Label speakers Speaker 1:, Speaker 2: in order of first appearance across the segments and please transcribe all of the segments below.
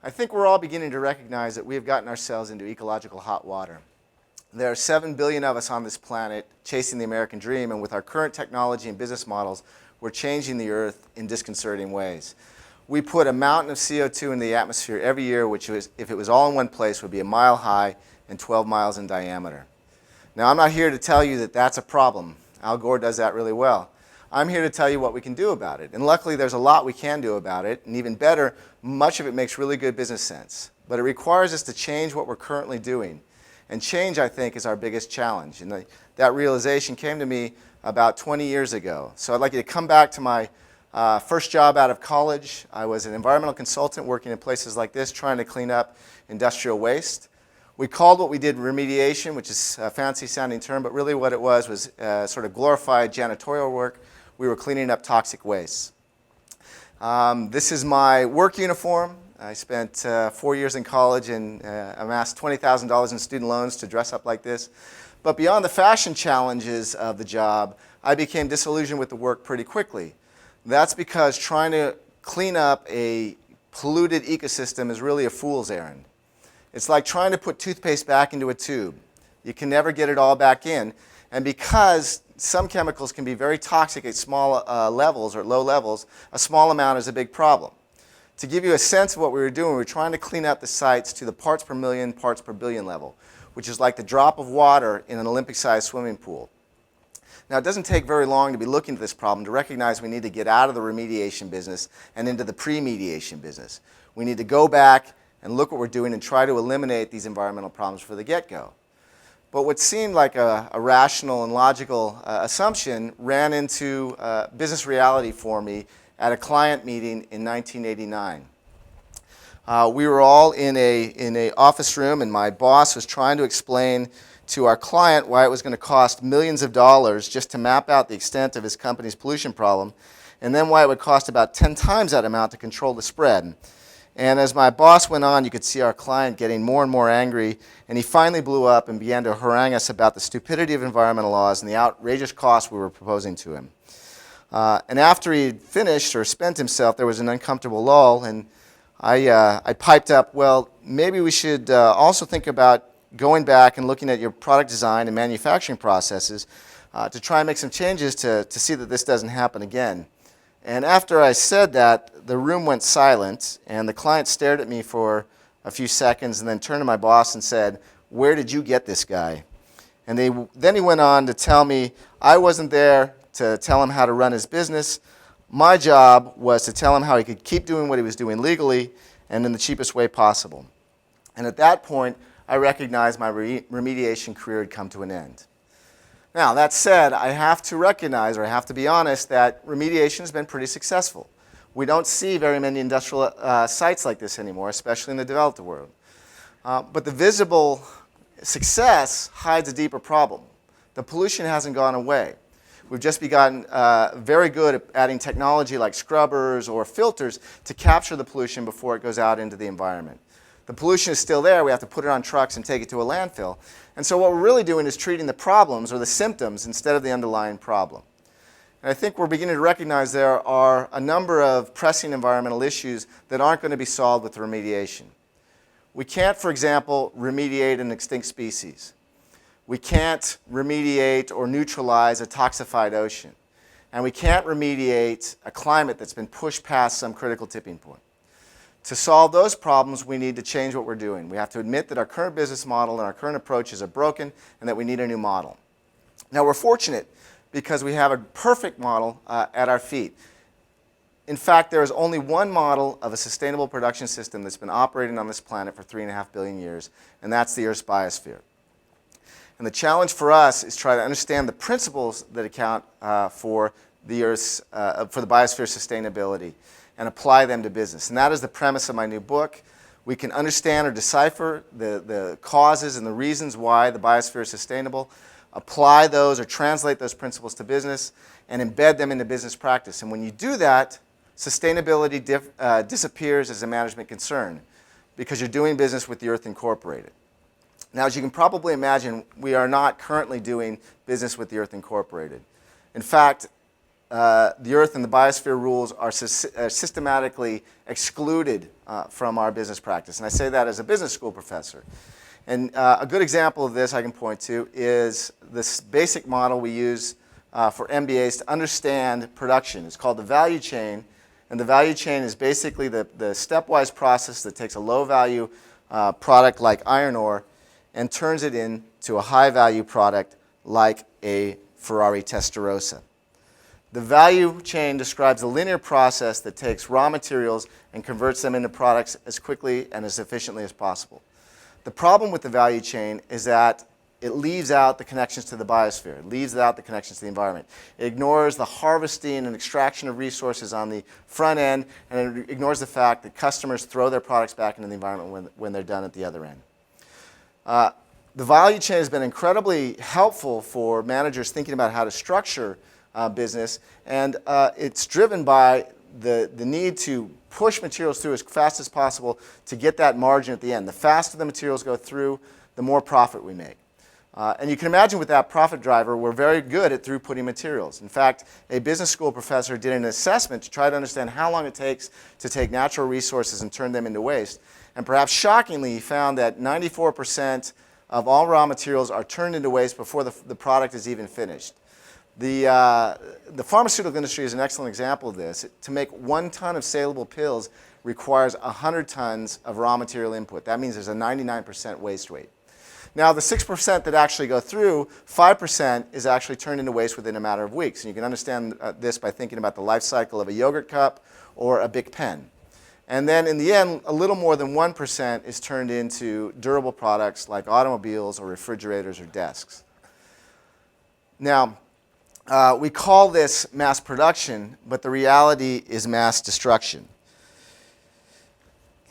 Speaker 1: I think we're all beginning to recognize that we have gotten ourselves into ecological hot water. There are 7 billion of us on this planet chasing the American dream, and with our current technology and business models, we're changing the Earth in disconcerting ways. We put a mountain of CO2 in the atmosphere every year, which, if it was all in one place, would be a mile high and 12 miles in diameter. Now, I'm not here to tell you that that's a problem. Al Gore does that really well. I'm here to tell you what we can do about it. And luckily, there's a lot we can do about it. And even better, much of it makes really good business sense. But it requires us to change what we're currently doing. And change, I think, is our biggest challenge. And that realization came to me about 20 years ago. So I'd like you to come back to my first job out of college. I was an environmental consultant working in places like this, trying to clean up industrial waste. We called what we did remediation, which is a fancy-sounding term, but really what it was sort of glorified janitorial work. We were cleaning up toxic waste. This is my work uniform. I spent 4 years in college and amassed $20,000 in student loans to dress up like this. But beyond the fashion challenges of the job, I became disillusioned with the work pretty quickly. That's because trying to clean up a polluted ecosystem is really a fool's errand. It's like trying to put toothpaste back into a tube. You can never get it all back in. And because some chemicals can be very toxic at small levels or low levels, a small amount is a big problem. To give you a sense of what we were doing, we were trying to clean up the sites to the parts per million, parts per billion level, which is like the drop of water in an Olympic-sized swimming pool. Now, it doesn't take very long to be looking at this problem to recognize we need to get out of the remediation business and into the pre-mediation business. We need to go back and look what we're doing and try to eliminate these environmental problems for the get-go. But what seemed like a rational and logical assumption ran into business reality for me at a client meeting in 1989. We were all in a office room, and my boss was trying to explain to our client why it was going to cost millions of dollars just to map out the extent of his company's pollution problem, and then why it would cost about 10 times that amount to control the spread. And as my boss went on, you could see our client getting more and more angry, and he finally blew up and began to harangue us about the stupidity of environmental laws and the outrageous costs we were proposing to him. And after he had finished or spent himself, there was an uncomfortable lull, and I piped up, well, maybe we should also think about going back and looking at your product design and manufacturing processes to try and make some changes to see that this doesn't happen again. And after I said that, the room went silent, and the client stared at me for a few seconds and then turned to my boss and said, "Where did you get this guy?" And then he went on to tell me I wasn't there to tell him how to run his business. My job was to tell him how he could keep doing what he was doing legally and in the cheapest way possible. And at that point, I recognized my remediation career had come to an end. Now, that said, I have to recognize, or I have to be honest, that remediation has been pretty successful. We don't see very many industrial sites like this anymore, especially in the developed world. But the visible success hides a deeper problem. The pollution hasn't gone away. We've just begun very good at adding technology like scrubbers or filters to capture the pollution before it goes out into the environment. The pollution is still there. We have to put it on trucks and take it to a landfill. And so what we're really doing is treating the problems or the symptoms instead of the underlying problem. And I think we're beginning to recognize there are a number of pressing environmental issues that aren't going to be solved with remediation. We can't, for example, remediate an extinct species. We can't remediate or neutralize a toxified ocean. And we can't remediate a climate that's been pushed past some critical tipping point. To solve those problems, we need to change what we're doing. We have to admit that our current business model and our current approaches are broken and that we need a new model. Now, we're fortunate because we have a perfect model at our feet. In fact, there is only one model of a sustainable production system that's been operating on this planet for 3.5 billion years, and that's the Earth's biosphere. And the challenge for us is to try to understand the principles that account for the biosphere sustainability and apply them to business. And that is the premise of my new book. We can understand or decipher the causes and the reasons why the biosphere is sustainable, apply those or translate those principles to business, and embed them into business practice. And when you do that, sustainability disappears as a management concern because you're doing business with the Earth Incorporated. Now, as you can probably imagine, we are not currently doing business with the Earth Incorporated. In fact, the Earth and the biosphere rules are systematically excluded from our business practice. And I say that as a business school professor. And a good example of this I can point to is this basic model we use for MBAs to understand production. It's called the value chain. And the value chain is basically the stepwise process that takes a low-value product like iron ore and turns it into a high-value product like a Ferrari Testarossa. The value chain describes a linear process that takes raw materials and converts them into products as quickly and as efficiently as possible. The problem with the value chain is that it leaves out the connections to the biosphere. It leaves out the connections to the environment. It ignores the harvesting and extraction of resources on the front end, and it ignores the fact that customers throw their products back into the environment when they're done at the other end. The value chain has been incredibly helpful for managers thinking about how to structure business, and it's driven by the need to push materials through as fast as possible to get that margin at the end. The faster the materials go through, the more profit we make. And you can imagine with that profit driver, we're very good at throughputting materials. In fact, a business school professor did an assessment to try to understand how long it takes to take natural resources and turn them into waste. And perhaps shockingly, he found that 94% of all raw materials are turned into waste before the product is even finished. The pharmaceutical industry is an excellent example of this. To make 1 ton of saleable pills requires 100 tons of raw material input. That means there's a 99% waste rate. Now, the 6% that actually go through, 5% is actually turned into waste within a matter of weeks. And you can understand this by thinking about the life cycle of a yogurt cup or a Bic pen. And then in the end, a little more than 1% is turned into durable products like automobiles or refrigerators or desks. Now, we call this mass production, but the reality is mass destruction.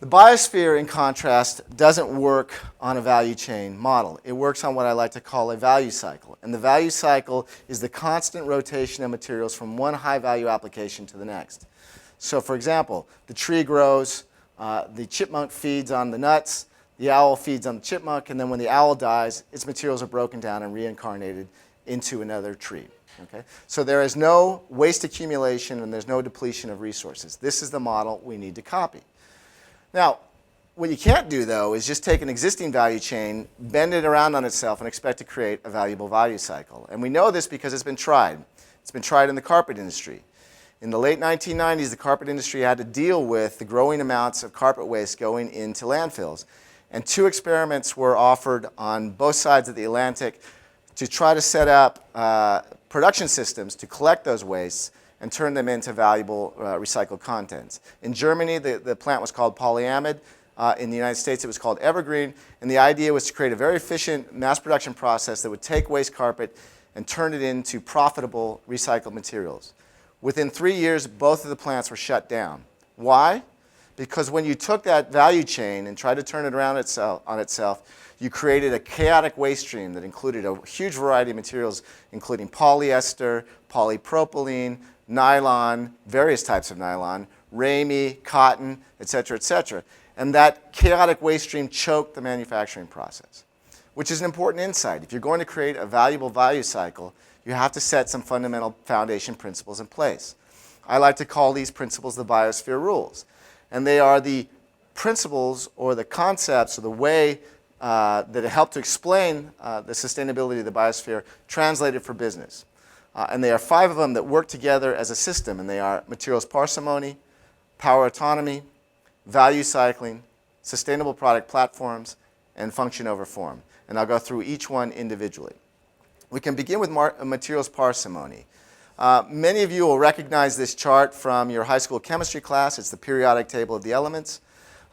Speaker 1: The biosphere, in contrast, doesn't work on a value chain model. It works on what I like to call a value cycle. And the value cycle is the constant rotation of materials from one high-value application to the next. So, for example, the tree grows, the chipmunk feeds on the nuts, the owl feeds on the chipmunk, and then when the owl dies, its materials are broken down and reincarnated into another tree. Okay? So there is no waste accumulation and there's no depletion of resources. This is the model we need to copy. Now, what you can't do, though, is just take an existing value chain, bend it around on itself, and expect to create a valuable value cycle. And we know this because it's been tried. It's been tried in the carpet industry. In the late 1990s, the carpet industry had to deal with the growing amounts of carpet waste going into landfills. And 2 experiments were offered on both sides of the Atlantic to try to set up production systems to collect those wastes and turn them into valuable recycled contents. In Germany, the plant was called polyamide. In the United States, it was called evergreen. And the idea was to create a very efficient mass production process that would take waste carpet and turn it into profitable recycled materials. Within 3 years, both of the plants were shut down. Why? Because when you took that value chain and tried to turn it around on itself, you created a chaotic waste stream that included a huge variety of materials, including polyester, polypropylene, nylon, various types of nylon, ramie, cotton, et cetera, and that chaotic waste stream choked the manufacturing process, which is an important insight. If you're going to create a valuable value cycle, you have to set some fundamental foundation principles in place. I like to call these principles the Biosphere Rules, and they are the principles or the concepts or the way that help to explain the sustainability of the biosphere translated for business. And there are 5 of them that work together as a system, and they are materials parsimony, power autonomy, value cycling, sustainable product platforms, and function over form. And I'll go through each one individually. We can begin with materials parsimony. Many of you will recognize this chart from your high school chemistry class. It's the periodic table of the elements.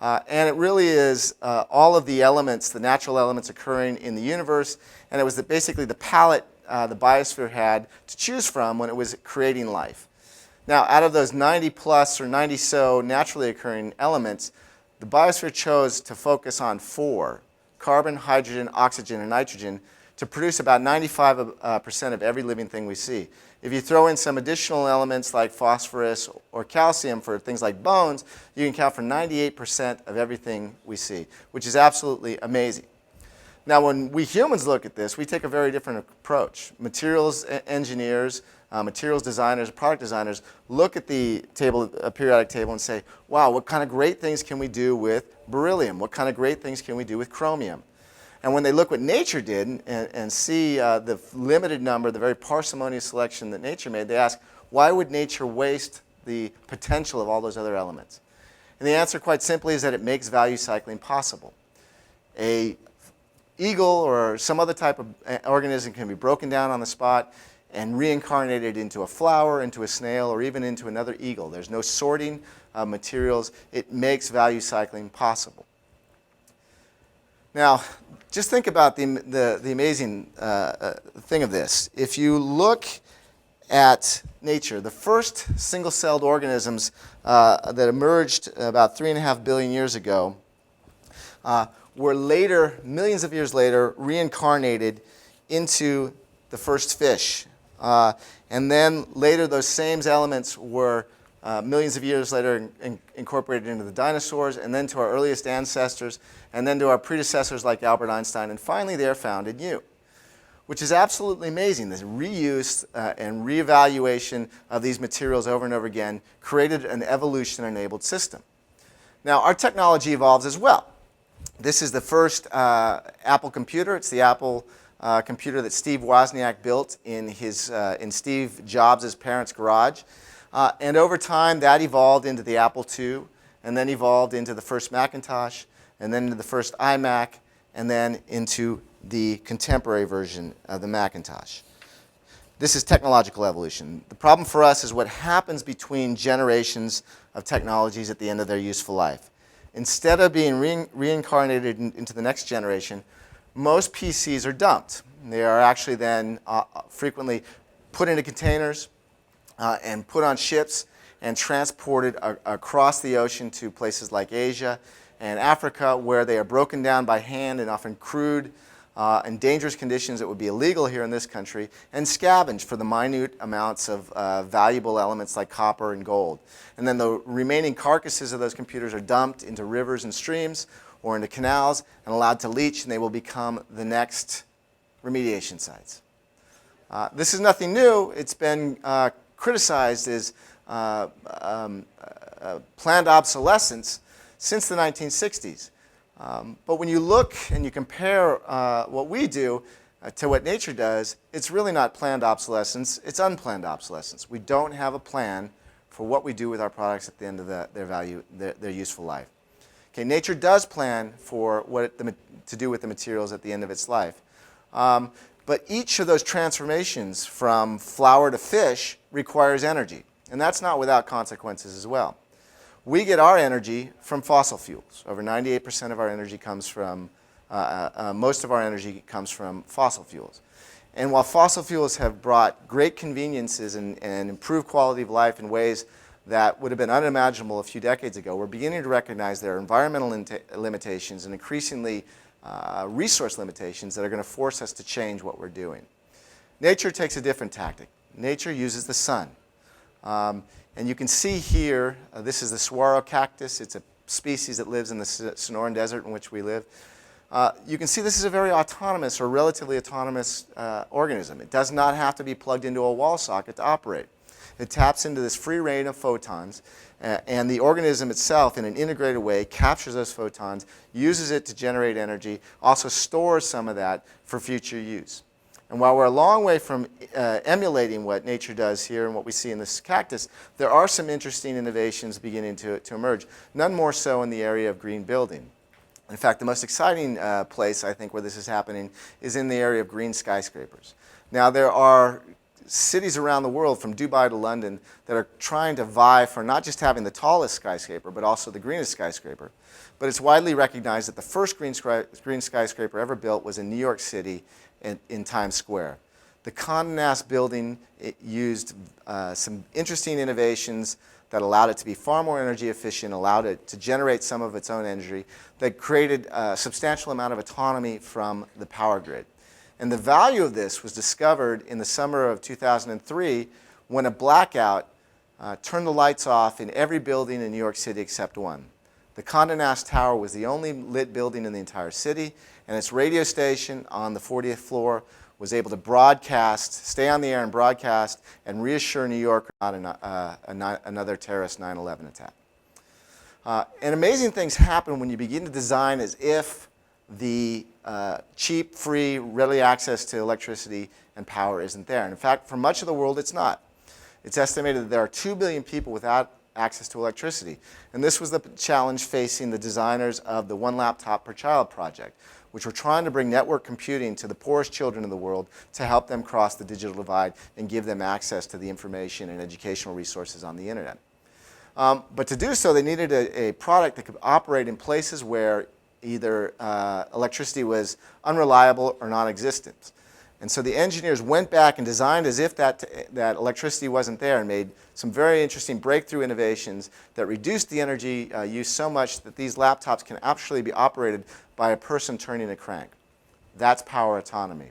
Speaker 1: And it really is all of the elements, the natural elements occurring in the universe, and it was basically the palette the biosphere had to choose from when it was creating life. Now, out of those 90 plus or 90 so naturally occurring elements, the biosphere chose to focus on 4, carbon, hydrogen, oxygen, and nitrogen, to produce about 95% of every living thing we see. If you throw in some additional elements like phosphorus or calcium for things like bones, you can count for 98% of everything we see, which is absolutely amazing. Now, when we humans look at this, we take a very different approach. Materials engineers materials designers, product designers, look at the table, a periodic table, and say, wow, what kind of great things can we do with beryllium? What kind of great things can we do with chromium? And when they look what nature did and see the limited number, the very parsimonious selection that nature made, they ask, why would nature waste the potential of all those other elements? And the answer, quite simply, is that it makes value cycling possible. A eagle or some other type of organism can be broken down on the spot and reincarnated into a flower, into a snail, or even into another eagle. There's no sorting of materials. It makes value cycling possible. Now, just think about the amazing thing of this. If you look at nature, the first single-celled organisms that emerged about 3.5 billion years ago were later, millions of years later, reincarnated into the first fish. And then later those same elements were millions of years later incorporated into the dinosaurs, and then to our earliest ancestors, and then to our predecessors like Albert Einstein, and finally they're found in you, which is absolutely amazing. This reuse and reevaluation of these materials over and over again created an evolution-enabled system. Now, our technology evolves as well. This is the first Apple computer. It's the Apple computer that Steve Wozniak built in Steve Jobs' parents' garage. And over time, that evolved into the Apple II, and then evolved into the first Macintosh, and then into the first iMac, and then into the contemporary version of the Macintosh. This is technological evolution. The problem for us is what happens between generations of technologies at the end of their useful life. Instead of being reincarnated into the next generation, most PCs are dumped. They are actually then frequently put into containers and put on ships and transported across the ocean to places like Asia and Africa, where they are broken down by hand in often crude and dangerous conditions that would be illegal here in this country, and scavenged for the minute amounts of valuable elements like copper and gold. And then the remaining carcasses of those computers are dumped into rivers and streams or into canals and allowed to leach, and they will become the next remediation sites. This is nothing new. It's been criticized as planned obsolescence since the 1960s. But when you look and you compare what we do to what nature does, it's really not planned obsolescence, it's unplanned obsolescence. We don't have a plan for what we do with our products at the end of their useful life. Okay, nature does plan for what to do with the materials at the end of its life. But each of those transformations from flower to fish requires energy. And that's not without consequences as well. We get our energy from fossil fuels. Over 98% of our energy comes from, most of our energy comes from fossil fuels. And while fossil fuels have brought great conveniences and improved quality of life in ways that would have been unimaginable a few decades ago, we're beginning to recognize there are environmental limitations and increasingly resource limitations that are going to force us to change what we're doing. Nature takes a different tactic. Nature uses the sun. And you can see here, this is the saguaro cactus. It's a species that lives in the Sonoran Desert in which we live. You can see this is a very autonomous or relatively autonomous organism. It does not have to be plugged into a wall socket to operate. It taps into this free reign of photons, and the organism itself, in an integrated way, captures those photons, uses it to generate energy, also stores some of that for future use. And while we're a long way from emulating what nature does here and what we see in this cactus, there are some interesting innovations beginning to emerge, none more so in the area of green building. In fact, the most exciting place, I think, where this is happening is in the area of green skyscrapers. Now, there are cities around the world, from Dubai to London, that are trying to vie for not just having the tallest skyscraper, but also the greenest skyscraper. But it's widely recognized that the first green skyscraper ever built was in New York City in Times Square. The Condé Nast building, it used some interesting innovations that allowed it to be far more energy efficient, allowed it to generate some of its own energy, that created a substantial amount of autonomy from the power grid. And the value of this was discovered in the summer of 2003 when a blackout turned the lights off in every building in New York City except one. The Condé Nast Tower was the only lit building in the entire city, and its radio station on the 40th floor was able to broadcast, stay on the air and broadcast, and reassure New York not another terrorist 9/11 attack. And amazing things happen when you begin to design as if the cheap, free, readily access to electricity and power isn't there. And in fact, for much of the world, it's not. It's estimated that there are 2 billion people without access to electricity. And this was the challenge facing the designers of the One Laptop Per Child project, which were trying to bring network computing to the poorest children in the world to help them cross the digital divide and give them access to the information and educational resources on the internet. But to do so, they needed a product that could operate in places where either electricity was unreliable or non-existent. And so the engineers went back and designed as if that electricity wasn't there and made some very interesting breakthrough innovations that reduced the energy use so much that these laptops can actually be operated by a person turning a crank. That's power autonomy.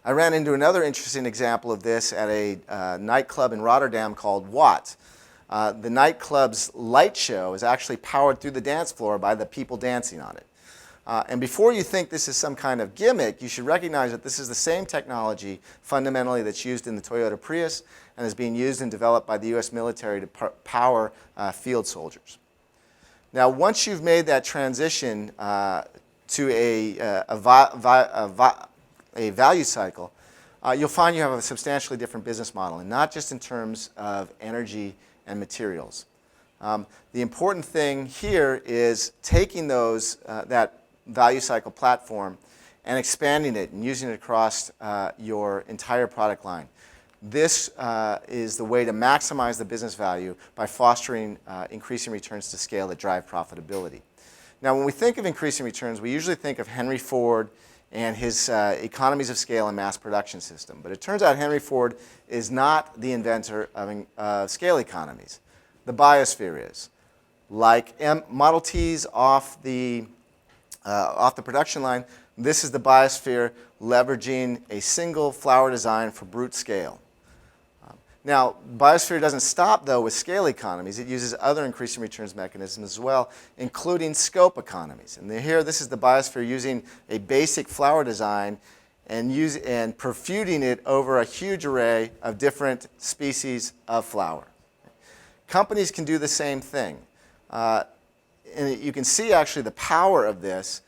Speaker 1: I ran into another interesting example of this at a nightclub in Rotterdam called Watt. The nightclub's light show is actually powered through the dance floor by the people dancing on it. And before you think this is some kind of gimmick, you should recognize that this is the same technology fundamentally that's used in the Toyota Prius and is being used and developed by the US military to power field soldiers. Now, once you've made that transition to a value cycle, you'll find you have a substantially different business model, and not just in terms of energy and materials. The important thing here is taking that value cycle platform and expanding it and using it across your entire product line. This is the way to maximize the business value by fostering increasing returns to scale that drive profitability. Now, when we think of increasing returns, we usually think of Henry Ford and his economies of scale and mass production system. But it turns out Henry Ford is not the inventor of scale economies. The Biosphere is. Like Model Ts off the production line, this is the Biosphere leveraging a single flower design for brute scale. Now, Biosphere doesn't stop, though, with scale economies. It uses other increasing returns mechanisms as well, including scope economies. And here, this is the Biosphere using a basic flower design and perfuming it over a huge array of different species of flower. Companies can do the same thing. And you can see, actually, the power of this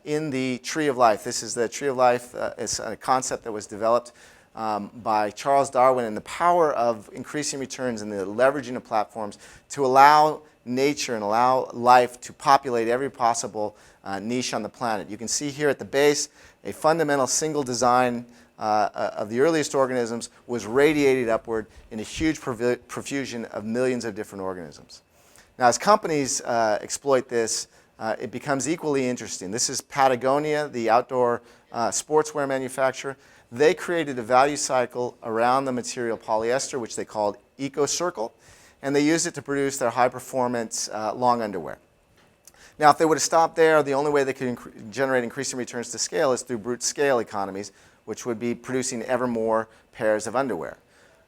Speaker 1: in the Tree of Life. This is the Tree of Life. It's a concept that was developed by Charles Darwin, and the power of increasing returns and the leveraging of platforms to allow nature and allow life to populate every possible niche on the planet. You can see here at the base a fundamental single design of the earliest organisms was radiated upward in a huge profusion of millions of different organisms. Now, as companies exploit this, it becomes equally interesting. This is Patagonia, the outdoor sportswear manufacturer. They created a value cycle around the material polyester, which they called EcoCircle, and they used it to produce their high-performance long underwear. Now, if they would have stopped there, the only way they could generate increasing returns to scale is through brute scale economies, which would be producing ever more pairs of underwear.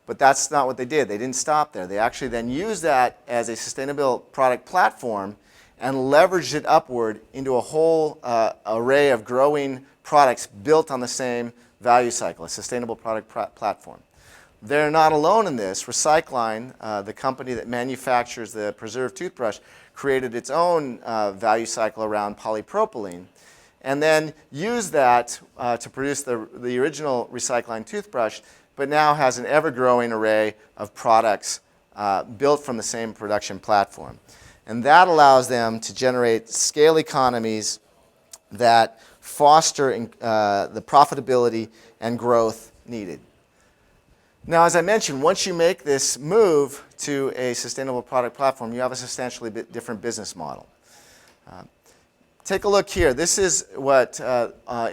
Speaker 1: But that's not what they did. They didn't stop there. They actually then used that as a sustainable product platform and leveraged it upward into a whole array of growing products built on the same value cycle, a sustainable product platform. They're not alone in this. Recycline, the company that manufactures the preserved toothbrush, created its own value cycle around polypropylene, and then used that to produce the original Recycline toothbrush, but now has an ever-growing array of products built from the same production platform. And that allows them to generate scale economies that foster the profitability and growth needed. Now, as I mentioned, once you make this move to a sustainable product platform, you have a substantially different business model. Take a look here. This is what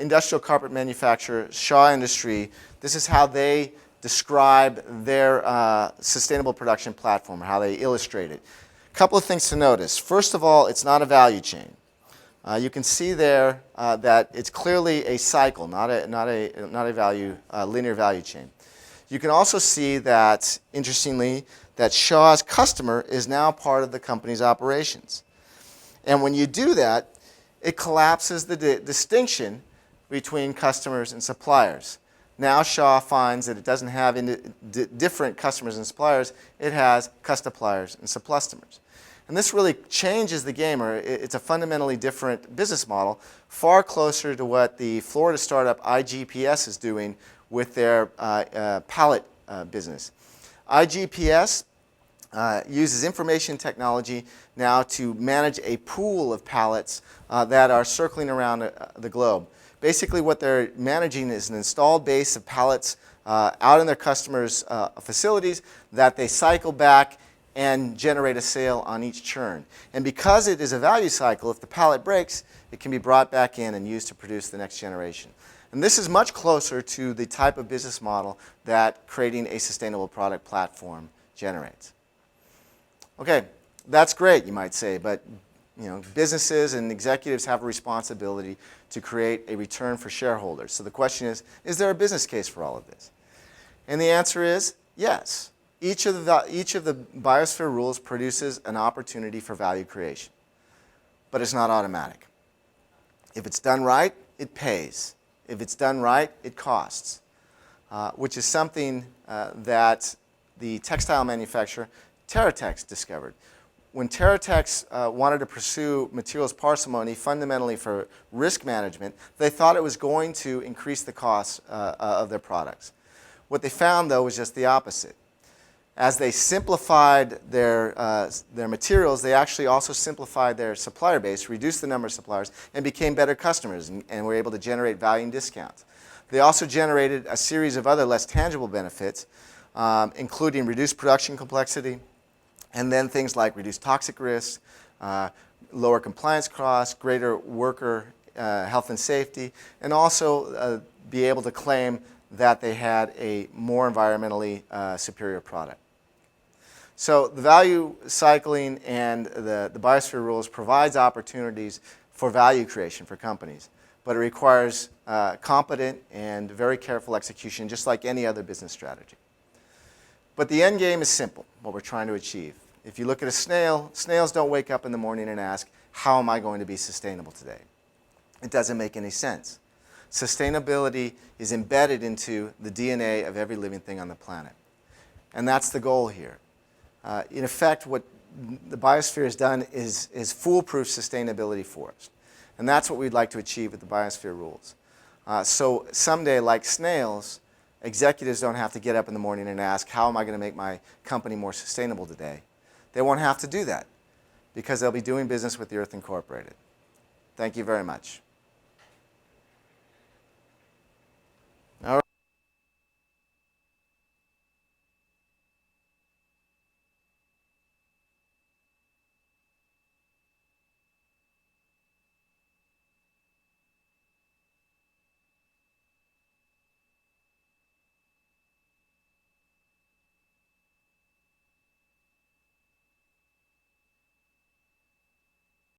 Speaker 1: industrial carpet manufacturer Shaw Industry, this is how they describe their sustainable production platform, or how they illustrate it. A couple of things to notice. First of all, it's not a value chain. You can see there that it's clearly a cycle, not a linear value chain. You can also see that, interestingly, that Shaw's customer is now part of the company's operations. And when you do that, it collapses the distinction between customers and suppliers. Now Shaw finds that it doesn't have different customers and suppliers, it has customers and subcustomers. And this really changes the game, or it's a fundamentally different business model, far closer to what the Florida startup IGPS is doing with their pallet business. IGPS uses information technology now to manage a pool of pallets that are circling around the globe. Basically what they're managing is an installed base of pallets out in their customers' facilities that they cycle back and generate a sale on each churn. And because it is a value cycle, if the pallet breaks, it can be brought back in and used to produce the next generation. And this is much closer to the type of business model that creating a sustainable product platform generates. Okay, that's great, you might say, but businesses and executives have a responsibility to create a return for shareholders. So the question is there a business case for all of this? And the answer is yes. Each of the Biosphere rules produces an opportunity for value creation, but it's not automatic. If it's done right, it pays. If it's done right, it costs, which is something that the textile manufacturer TerraTex discovered. When TerraTex wanted to pursue materials parsimony fundamentally for risk management, they thought it was going to increase the costs of their products. What they found, though, was just the opposite. As they simplified their materials, they actually also simplified their supplier base, reduced the number of suppliers, and became better customers and were able to generate value and discounts. They also generated a series of other less tangible benefits, including reduced production complexity, and then things like reduced toxic risks, lower compliance costs, greater worker health and safety, and also be able to claim that they had a more environmentally superior product. So the value cycling and the Biosphere rules provides opportunities for value creation for companies, but it requires competent and very careful execution, just like any other business strategy. But the end game is simple, what we're trying to achieve. If you look at a snail, snails don't wake up in the morning and ask, how am I going to be sustainable today? It doesn't make any sense. Sustainability is embedded into the DNA of every living thing on the planet. And that's the goal here. In effect, what the Biosphere has done is foolproof sustainability for us. And that's what we'd like to achieve with the Biosphere rules. So someday, like snails, executives don't have to get up in the morning and ask, how am I going to make my company more sustainable today? They won't have to do that because they'll be doing business with the Earth Incorporated. Thank you very much.